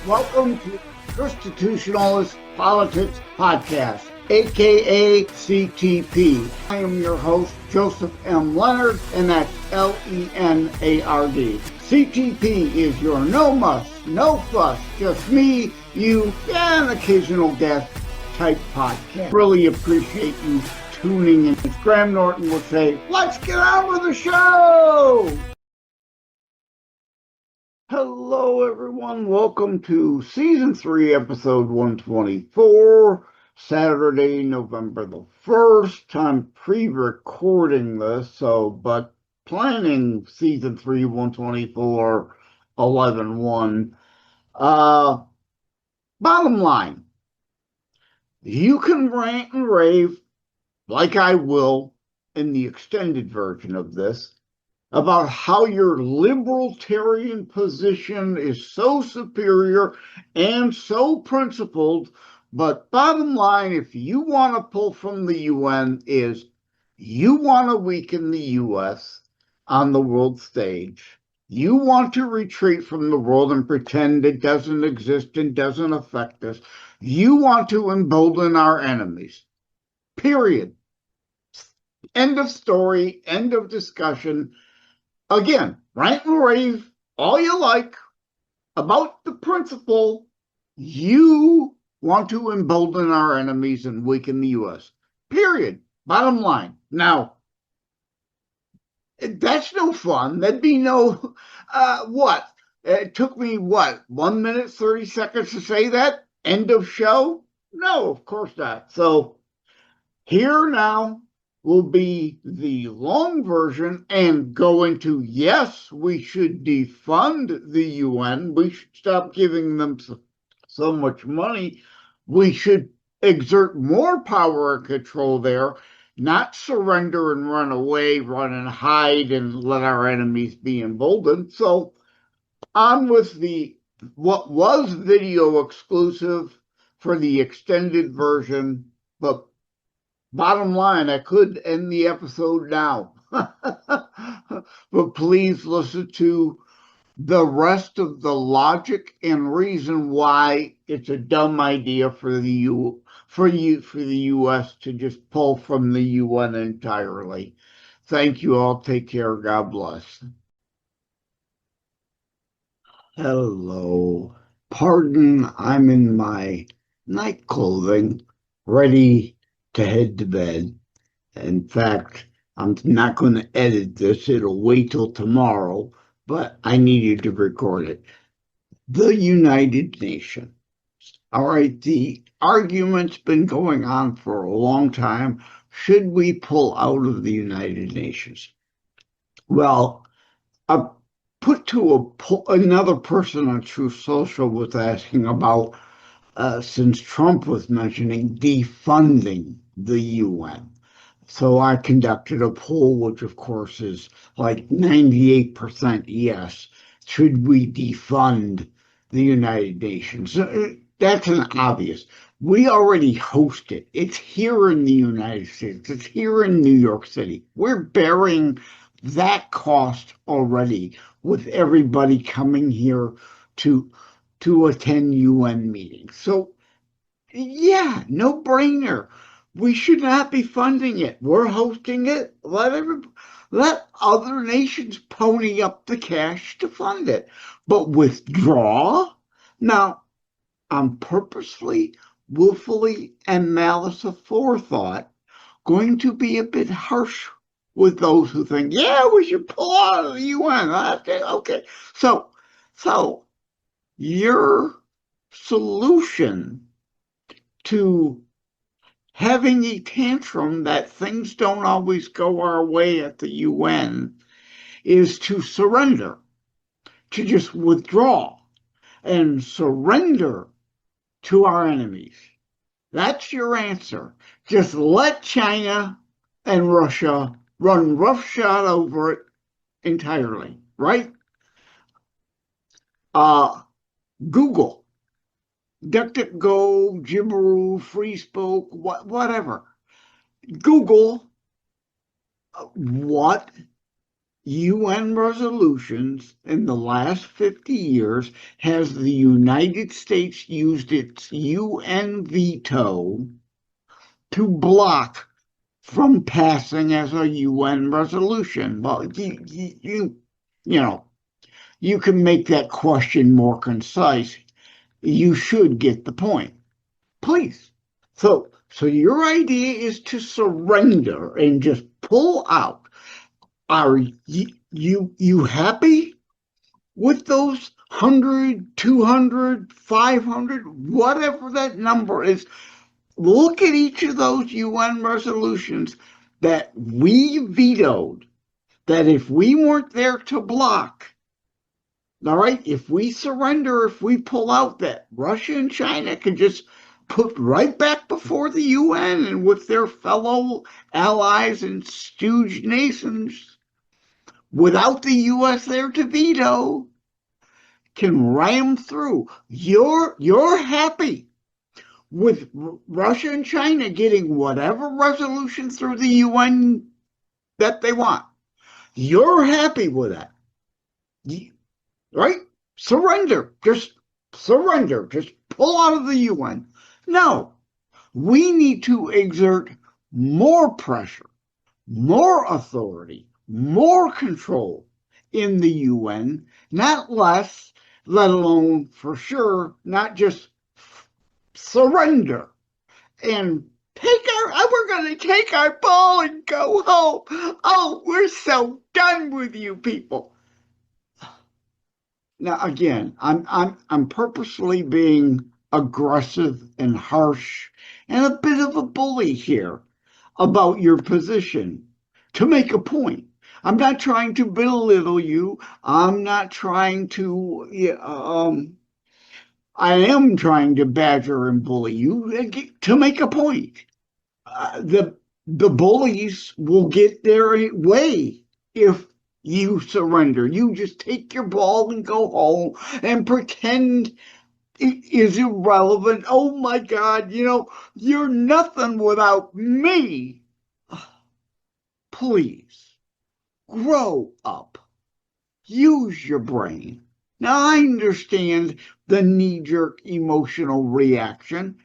Welcome to Constitutionalist Politics Podcast, aka CTP. I am your host, Joseph M. Leonard, and that's Leonard. CTP is your no muss, no fuss, just me, you, and an occasional guest type podcast. Really appreciate you tuning in. As Graham Norton would say, let's get on with the show! Hello, everyone. Welcome to Season 3, Episode 124, Saturday, November the 1st. I'm pre-recording this, but planning Season 3, 124, 11-1. Bottom line, you can rant and rave, like I will, in the extended version of this, about how your libertarian position is so superior and so principled, but bottom line, if you want to pull from the UN, is you want to weaken the US on the world stage. You want to retreat from the world and pretend it doesn't exist and doesn't affect us. You want to embolden our enemies. Period. End of story, end of discussion. Again, rant and rave all you like about the principle. You want to embolden our enemies and weaken the U.S. Period. Bottom line. Now, that's no fun. That'd be no, what? It took me, 1 minute, 30 seconds to say that? End of show? No, of course not. So, here now will be the long version and go into, yes, we should defund the UN. We should stop giving them so much money. We should exert more power and control there, not surrender and run away, run and hide and let our enemies be emboldened. So on with what was video exclusive for the extended version, but bottom line, I could end the episode now, but please listen to the rest of the logic and reason why it's a dumb idea for the U.S. to just pull from the UN entirely. Thank you all. Take care. God bless. Hello. Pardon, I'm in my night clothing, ready to head to bed. In fact, I'm not going to edit this. It'll wait till tomorrow, but I needed to record it. The United Nations. All right, the argument's been going on for a long time. Should we pull out of the United Nations? Well, I put to another person on Truth Social was asking about, since Trump was mentioning defunding the UN. So I conducted a poll, which of course is like 98% yes. Should we defund the United Nations? That's an obvious. We already host it. It's here in the United States. It's here in New York City. We're bearing that cost already with everybody coming here to attend UN meetings. So yeah, no brainer. We should not be funding it. We're hosting it. Let other nations pony up the cash to fund it. But withdraw? Now, I'm purposely, willfully, and malice aforethought going to be a bit harsh with those who think, yeah, we should pull out of the UN. Okay. So your solution to having a tantrum that things don't always go our way at the UN is to surrender, to just withdraw and surrender to our enemies. That's your answer. Just let China and Russia run roughshod over it entirely, right? Google, DuckDuckGo, Jibberoo, FreeSpoke, whatever. Google what UN resolutions in the last 50 years has the United States used its UN veto to block from passing as a UN resolution? Well, you know, you can make that question more concise. You should get the point. Please. So your idea is to surrender and just pull out. Are you happy with those 100, 200, 500, whatever that number is? Look at each of those UN resolutions that we vetoed, that if we weren't there to block, all right, if we surrender, if we pull out, that Russia and China could just put right back before the UN and with their fellow allies and stooge nations, without the US there to veto, can ram through. You're happy with Russia and China getting whatever resolution through the UN that they want. You're happy with that, right? Surrender. Just surrender. Just pull out of the UN. No, we need to exert more pressure, more authority, more control in the UN, not less, let alone for sure, not just surrender and we're going to take our ball and go home. Oh, we're so done with you people. Now, again, I'm purposely being aggressive and harsh and a bit of a bully here about your position to make a point. I'm not trying to belittle you. I'm not trying to, I am trying to badger and bully you to make a point. The bullies will get their way if you surrender. You just take your ball and go home and pretend it is irrelevant. Oh my God, you're nothing without me. Please, grow up. Use your brain. Now, I understand the knee-jerk emotional reaction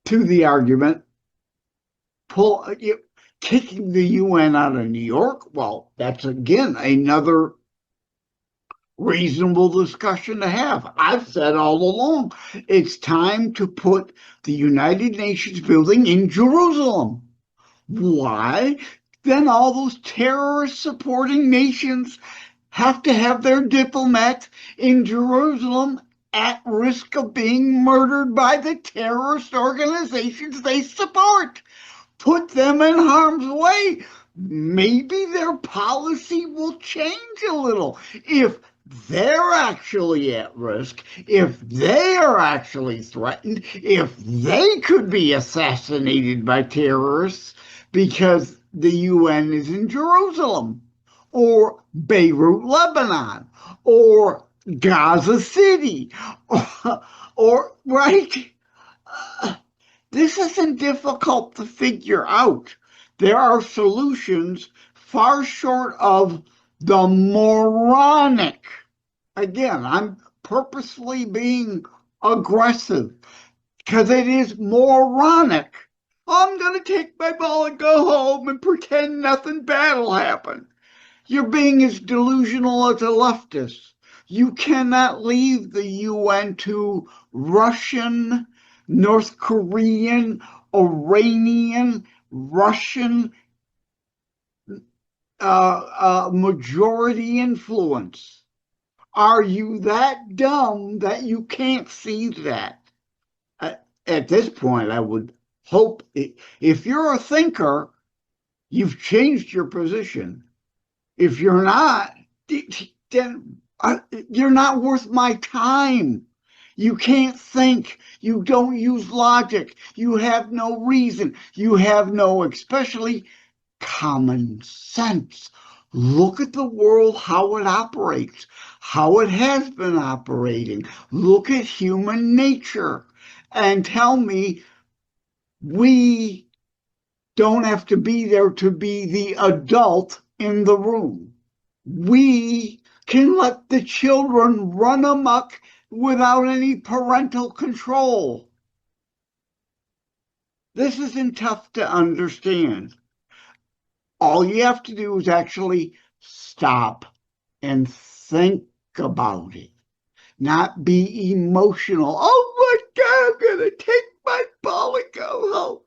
to the argument. Kicking the UN out of New York, well, that's again another reasonable discussion to have. I've said all along, it's time to put the United Nations building in Jerusalem. Why? Then all those terrorist supporting nations have to have their diplomats in Jerusalem at risk of being murdered by the terrorist organizations they support. Put them in harm's way. Maybe their policy will change a little. If they're actually at risk, if they are actually threatened, if they could be assassinated by terrorists because the UN is in Jerusalem, or Beirut, Lebanon, or Gaza City, or right? This isn't difficult to figure out. There are solutions far short of the moronic. Again, I'm purposely being aggressive because it is moronic. I'm going to take my ball and go home and pretend nothing bad will happen. You're being as delusional as a leftist. You cannot leave the UN to Russian, North Korean, Iranian, Russian majority influence. Are you that dumb that you can't see that? At this point, I would hope if you're a thinker, you've changed your position. If you're not, then you're not worth my time. You can't think. You don't use logic. You have no reason. You have no, especially, common sense. Look at the world, how it operates, how it has been operating. Look at human nature and tell me we don't have to be there to be the adult in the room. We can let the children run amok without any parental control. This isn't tough to understand. All you have to do is actually stop and think about it, not be emotional. Oh my God, I'm going to take my ball and go home.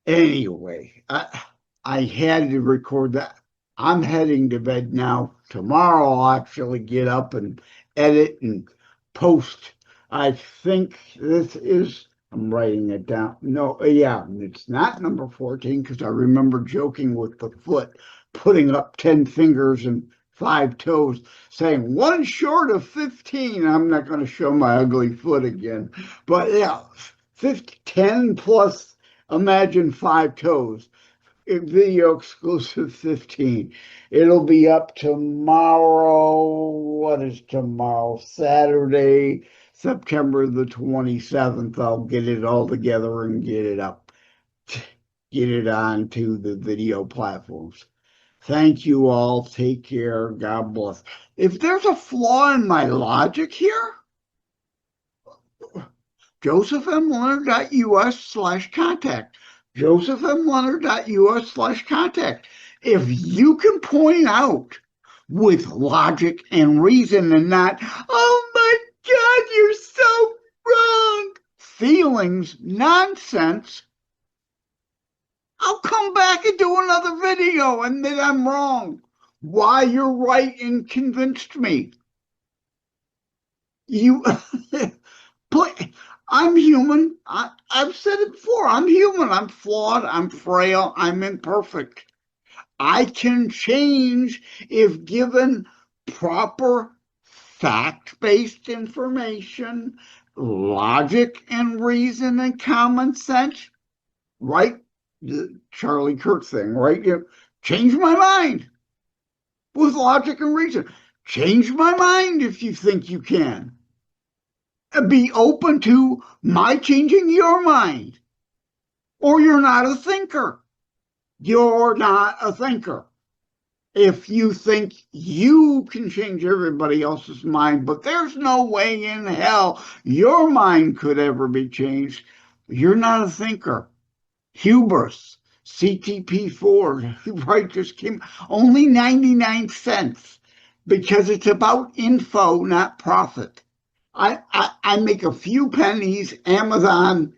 Anyway, I had to record that. I'm heading to bed now. Tomorrow I'll actually get up and edit and post. I think this is, I'm writing it down. No, yeah, it's not number 14 because I remember joking with the foot, putting up 10 fingers and 5 toes, saying 1 short of 15. I'm not going to show my ugly foot again. But yeah, 10 plus, imagine 5 toes. Video exclusive 15. It'll be up tomorrow. What is tomorrow? Saturday, September the 27th. I'll get it all together and get it up. Get it onto the video platforms. Thank you all. Take care. God bless. If there's a flaw in my logic here, josephmleonard.us/contact. josephmleonard.us/contact. If you can point out with logic and reason and not, oh my God, you're so wrong, feelings, nonsense, I'll come back and do another video and admit I'm wrong. Why you're right and convinced me. I'm human. I've said it before. I'm human. I'm flawed. I'm frail. I'm imperfect. I can change if given proper fact-based information, logic and reason and common sense, right? The Charlie Kirk thing, right? Change my mind with logic and reason. Change my mind if you think you can. Be open to my changing your mind. Or you're not a thinker. You're not a thinker. If you think you can change everybody else's mind, but there's no way in hell your mind could ever be changed, you're not a thinker. Hubris, CTP4, right, just came, only 99 cents, because it's about info, not profit. I make a few pennies. Amazon,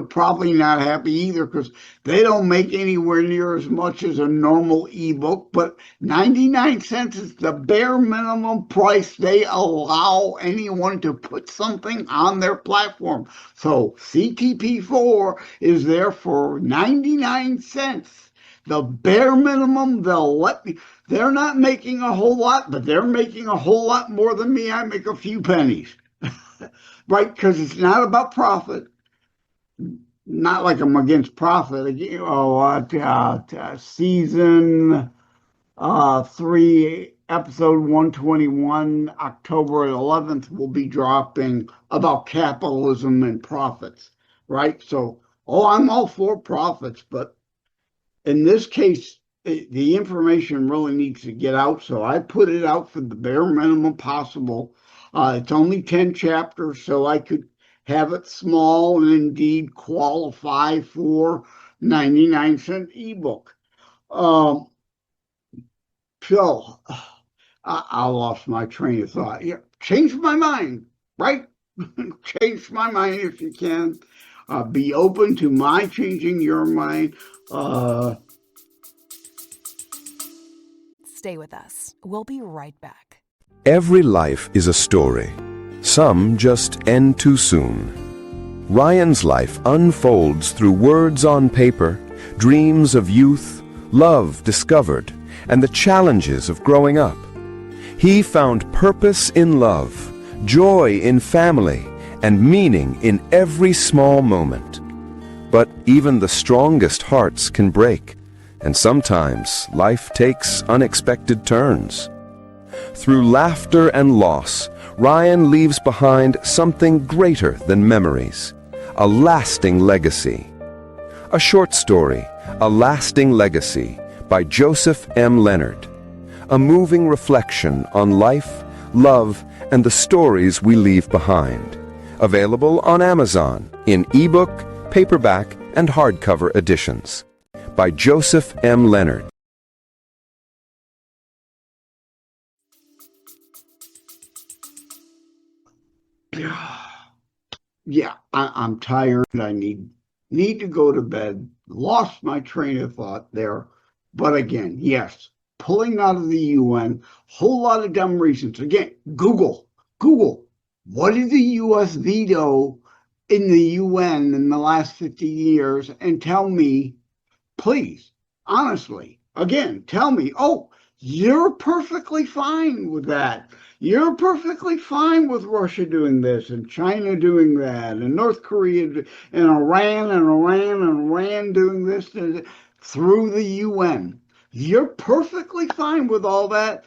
probably not happy either because they don't make anywhere near as much as a normal ebook, but 99 cents is the bare minimum price they allow anyone to put something on their platform. So CTP4 is there for 99 cents. The bare minimum they'll let me. They're not making a whole lot, but they're making a whole lot more than me. I make a few pennies. Right, because it's not about profit. Not like I'm against profit. Season 3, episode 121, October 11th, will be dropping about capitalism and profits. Right, so I'm all for profits, but in this case, the information really needs to get out. So I put it out for the bare minimum possible. It's only 10 chapters, so I could have it small and indeed qualify for 99-cent ebook. So I lost my train of thought. Yeah, change my mind, right? Change my mind if you can. Be open to my changing your mind. Stay with us. We'll be right back. Every life is a story. Some just end too soon. Ryan's life unfolds through words on paper, dreams of youth, love discovered, and the challenges of growing up. He found purpose in love, joy in family, and meaning in every small moment. But even the strongest hearts can break, and sometimes life takes unexpected turns. Through laughter and loss, Ryan leaves behind something greater than memories, a lasting legacy. A short story, A Lasting Legacy, by Joseph M. Leonard. A moving reflection on life, love, and the stories we leave behind. Available on Amazon in ebook, paperback, and hardcover editions. By Joseph M. Leonard. Yeah, I'm tired. I need to go to bed. Lost my train of thought there. But again, yes, pulling out of the UN, whole lot of dumb reasons. Again, Google. What did the US veto in the UN in the last 50 years? And tell me, please, honestly, again, tell me, oh, you're perfectly fine with that. You're perfectly fine with Russia doing this and China doing that and North Korea and Iran doing this through the UN. You're perfectly fine with all that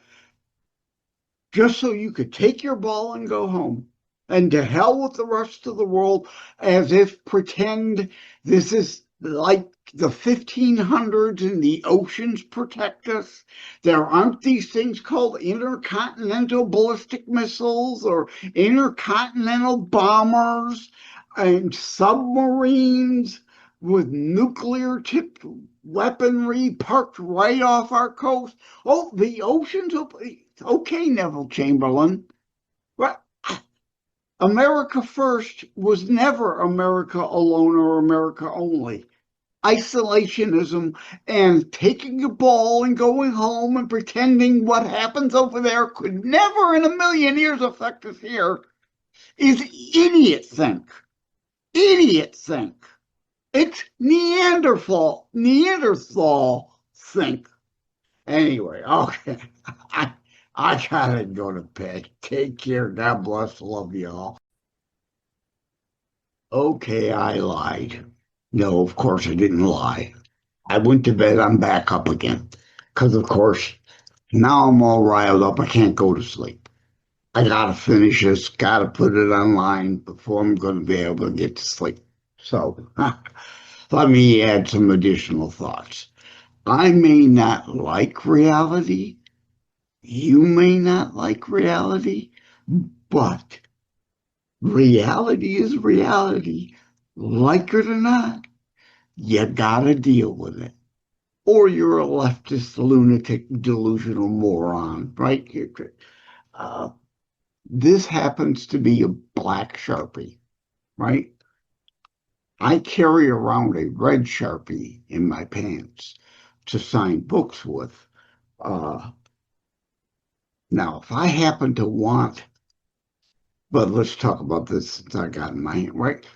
just so you could take your ball and go home. And to hell with the rest of the world, as if pretend this is like the 1500s and the oceans protect us. There aren't these things called intercontinental ballistic missiles or intercontinental bombers and submarines with nuclear tipped weaponry parked right off our coast. Oh, the oceans, okay, Neville Chamberlain. Well, America first was never America alone or America only. Isolationism and taking a ball and going home and pretending what happens over there could never in a million years affect us here is idiot think. Idiot think. It's Neanderthal think. Anyway, okay. I gotta go to bed. Take care. God bless. Love y'all. Okay, I lied. No, of course I didn't lie. I went to bed. I'm back up again. Because, of course, now I'm all riled up. I can't go to sleep. I gotta finish this. Gotta put it online before I'm going to be able to get to sleep. So, let me add some additional thoughts. I may not like reality. You may not like reality, but reality is reality. Like it or not, you gotta deal with it. Or you're a leftist, lunatic, delusional moron, right? This happens to be a black Sharpie, right? I carry around a red Sharpie in my pants to sign books with. Now, if I happen to want, but let's talk about this since I got in my hand, right?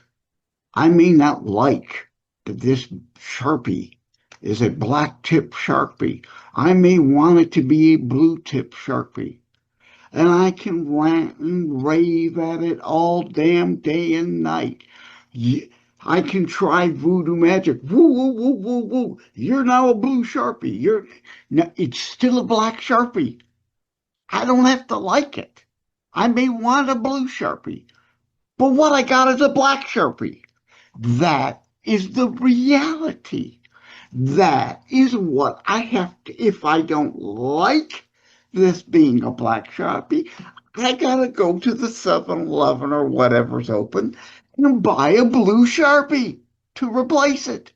I may not like that this Sharpie is a black tip Sharpie. I may want it to be a blue tip Sharpie. And I can rant and rave at it all damn day and night. I can try voodoo magic. Woo, woo, woo, woo, woo. You're now a blue Sharpie. It's still a black Sharpie. I don't have to like it. I may want a blue Sharpie, but what I got is a black Sharpie. That is the reality. That is what I have to, if I don't like this being a black Sharpie, I gotta go to the 7-Eleven or whatever's open and buy a blue Sharpie to replace it.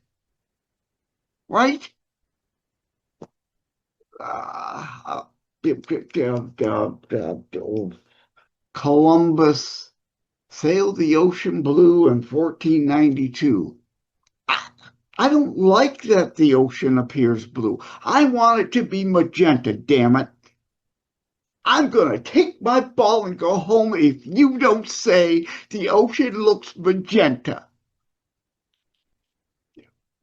Right? Columbus sailed the ocean blue in 1492. I don't like that the ocean appears blue. I want it to be magenta, damn it. I'm going to take my ball and go home if you don't say the ocean looks magenta.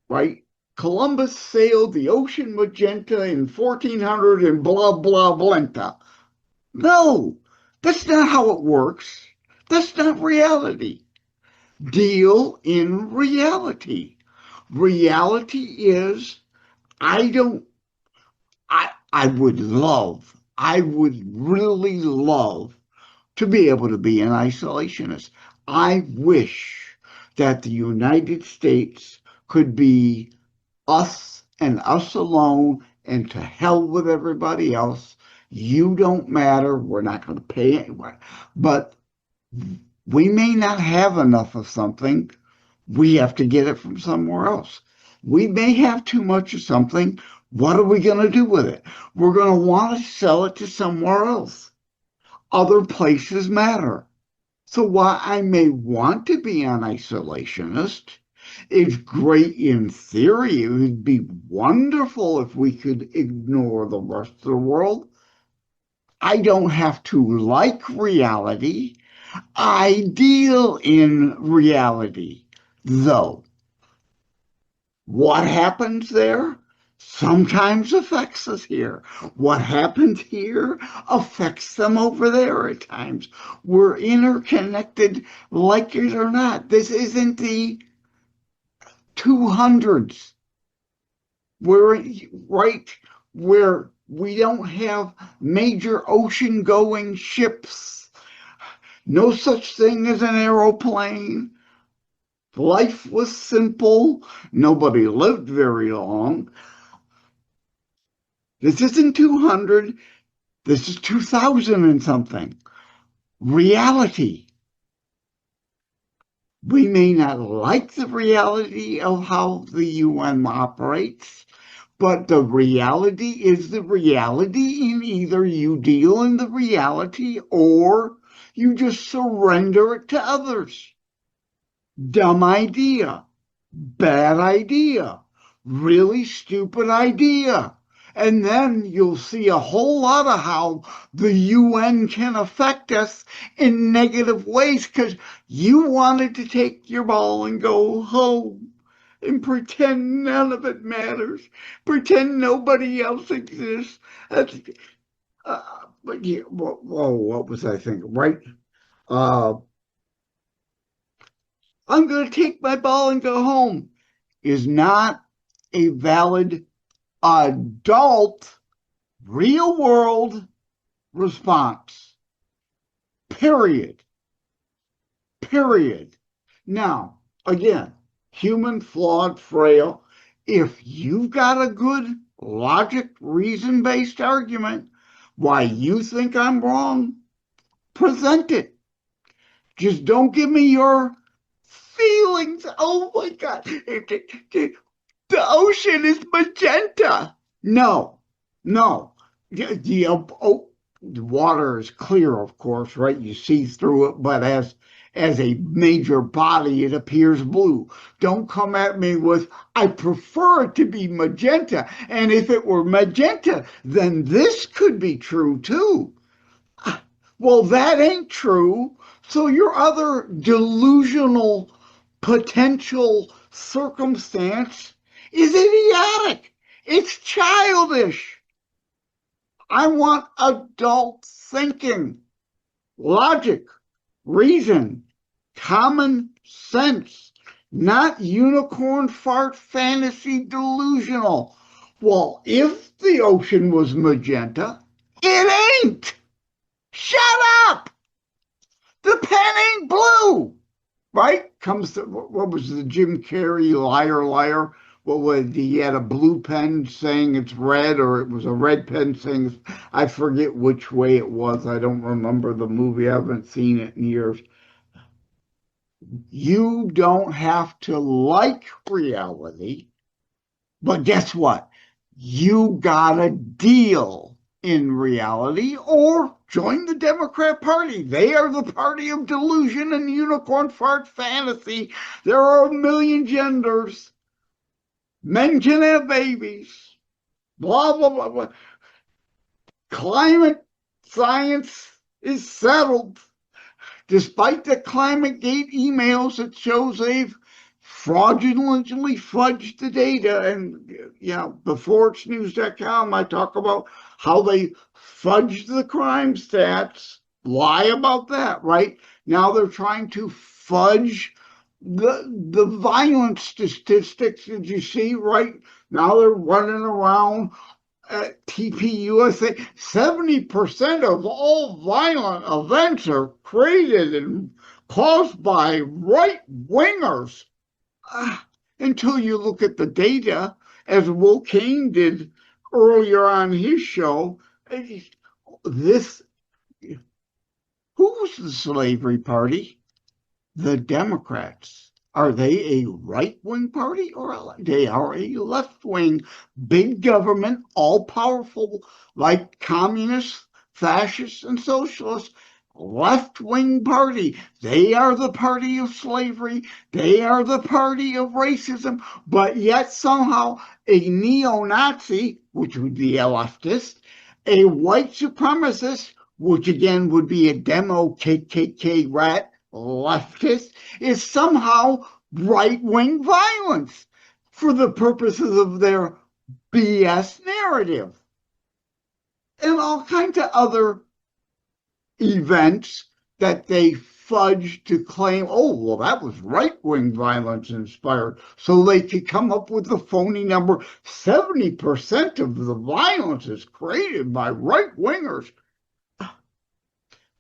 Right? Columbus sailed the ocean magenta in 1400 and blah, blah, blenta. No, that's not how it works. That's not reality. Deal in reality. Reality is, I would really love to be able to be an isolationist. I wish that the United States could be us and us alone and to hell with everybody else. You don't matter. We're not going to pay anyone. But we may not have enough of something. We have to get it from somewhere else. We may have too much of something. What are we going to do with it? We're going to want to sell it to somewhere else. Other places matter. So while I may want to be an isolationist, it's great in theory. It would be wonderful if we could ignore the rest of the world. I don't have to like reality. I deal in reality, though. What happens there sometimes affects us here. What happens here affects them over there at times. We're interconnected, like it or not. This isn't the 200s. We're right where we don't have major ocean-going ships. No such thing as an aeroplane. Life was simple. Nobody lived very long. This isn't 200. This is 2000 and something. Reality. We may not like the reality of how the UN operates, but the reality is the reality, and either you deal in the reality or you just surrender it to others. Dumb idea, bad idea, really stupid idea. And then you'll see a whole lot of how the UN can affect us in negative ways because you wanted to take your ball and go home and pretend none of it matters, pretend nobody else exists. But yeah, whoa, what was I thinking? Right? I'm going to take my ball and go home is not a valid adult real world response. Period. Now, again, human, flawed, frail. If you've got a good logic, reason-based argument why you think I'm wrong, present it. Just don't give me your feelings. Oh my God. The ocean is magenta. No. The water is clear, of course, right? You see through it, but as a major body, it appears blue. Don't come at me with, I prefer it to be magenta. And if it were magenta, then this could be true too. Well, that ain't true. So your other delusional potential circumstance is idiotic. It's childish. I want adult thinking, logic, reason, common sense, not unicorn fart fantasy delusional. Well, if the ocean was magenta, it ain't. Shut up. The pen ain't blue. Right? Comes to, what was the Jim Carrey liar, liar? What was he had a blue pen saying it's red, or it was a red pen saying, I forget which way it was. I don't remember the movie. I haven't seen it in years. You don't have to like reality, but guess what? You gotta deal in reality or join the Democrat Party. They are the party of delusion and unicorn fart fantasy. There are a million genders. Men can have babies. Blah, blah, blah, blah. Climate science is settled. Despite the ClimateGate emails that shows they've fraudulently fudged the data, and before it's news.com, I talk about how they fudged the crime stats, lie about that, right? Now they're trying to fudge the violence statistics. Did you see, right? Now they're running around at TPUSA. 70% of all violent events are created and caused by right-wingers. Until you look at the data, as Will Kane did earlier on his show, this, who's the slavery party? The Democrats. Are they a right-wing party, or they are a left-wing, big government, all-powerful, like communists, fascists, and socialists? Left-wing party. They are the party of slavery. They are the party of racism. But yet somehow a neo-Nazi, which would be a leftist, a white supremacist, which again would be a demo KKK rat leftist, is somehow right-wing violence for the purposes of their BS narrative. And all kinds of other events that they fudge to claim, oh, well, that was right-wing violence inspired. So they could come up with the phony number, 70% of the violence is created by right-wingers.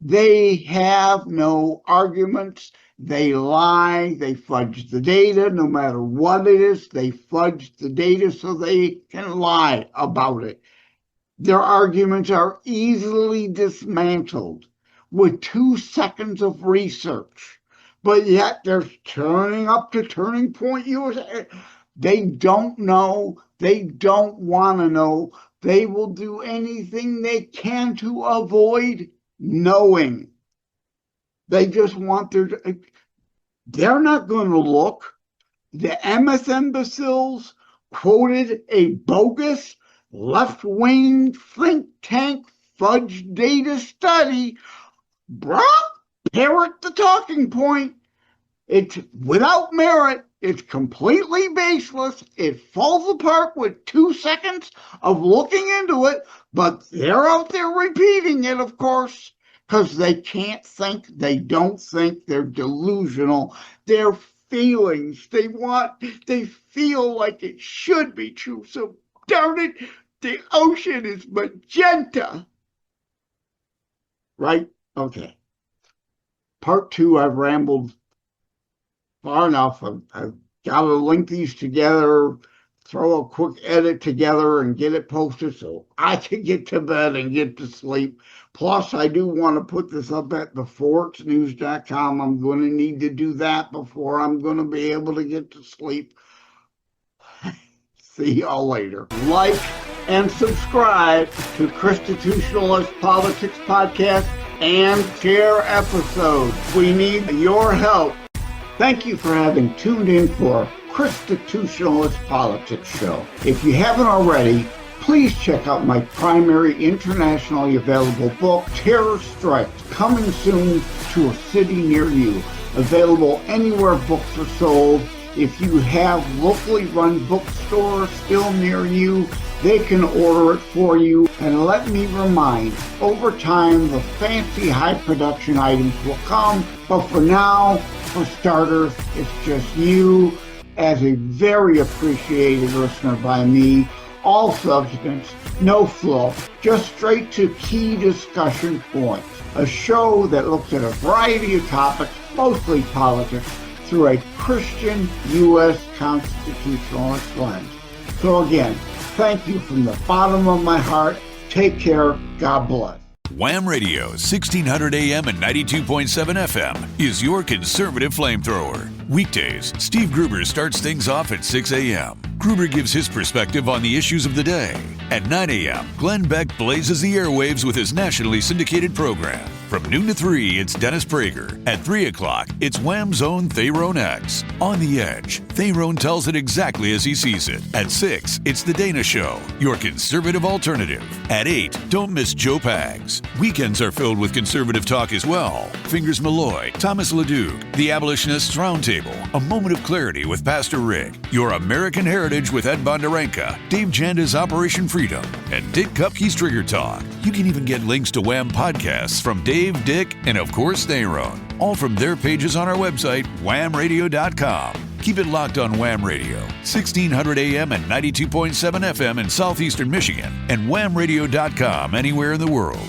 They have no arguments. They lie. They fudge the data. No matter what it is, they fudge the data so they can lie about it. Their arguments are easily dismantled with 2 seconds of research, but yet they're turning up to Turning Point USA. They don't know. They don't want to know. They will do anything they can to avoid knowing. They just want they're not going to look. The MS imbeciles quoted a bogus left-wing think tank fudge data study. Bruh, parrot the talking point. It's without merit. It's completely baseless. It falls apart with 2 seconds of looking into it, but they're out there repeating it, of course, because they can't think. They don't think. They're delusional. Their feelings, they feel like it should be true. So darn it, the ocean is magenta. Right? Okay. Part 2, I've rambled far enough. I've got to link these together, throw a quick edit together, and get it posted so I can get to bed and get to sleep. Plus, I do want to put this up at thefortsnews.com. I'm going to need to do that before I'm going to be able to get to sleep. See y'all later. Like and subscribe to Constitutionalist Politics Podcast and share episodes. We need your help. Thank you for having tuned in for Constitutionalist Politics Show. If you haven't already, please check out my primary internationally available book, Terror Strikes, coming soon to a city near you. Available anywhere books are sold. If you have locally run bookstores still near you, they can order it for you. And let me remind, over time, the fancy high production items will come. But for now, for starters, it's just you as a very appreciated listener by me. All substance, no fluff, just straight to key discussion points. A show that looks at a variety of topics, mostly politics, through a Christian U.S. constitutionalist lens. So again, thank you from the bottom of my heart. Take care. God bless. Wham Radio, 1600 AM and 92.7 FM is your conservative flamethrower. Weekdays, Steve Gruber starts things off at 6 a.m. Gruber gives his perspective on the issues of the day. At 9 a.m., Glenn Beck blazes the airwaves with his nationally syndicated program. From noon to 3, it's Dennis Prager. At 3 o'clock, it's Wham's own Thayrone X. On the Edge, Thayrone tells it exactly as he sees it. At 6, it's The Dana Show, your conservative alternative. At 8, don't miss Joe Pags. Weekends are filled with conservative talk as well. Fingers Malloy, Thomas LeDuc, The Abolitionists Roundtable, A Moment of Clarity with Pastor Rick, Your American Heritage with Ed Bondarenka, Dave Janda's Operation Freedom, and Dick Kupke's Trigger Talk. You can even get links to Wham podcasts from Dave, Dick, and of course Thayrone, all from their pages on our website, whamradio.com. Keep it locked on Wham Radio, 1600 AM and 92.7 FM in southeastern Michigan, and whamradio.com anywhere in the world.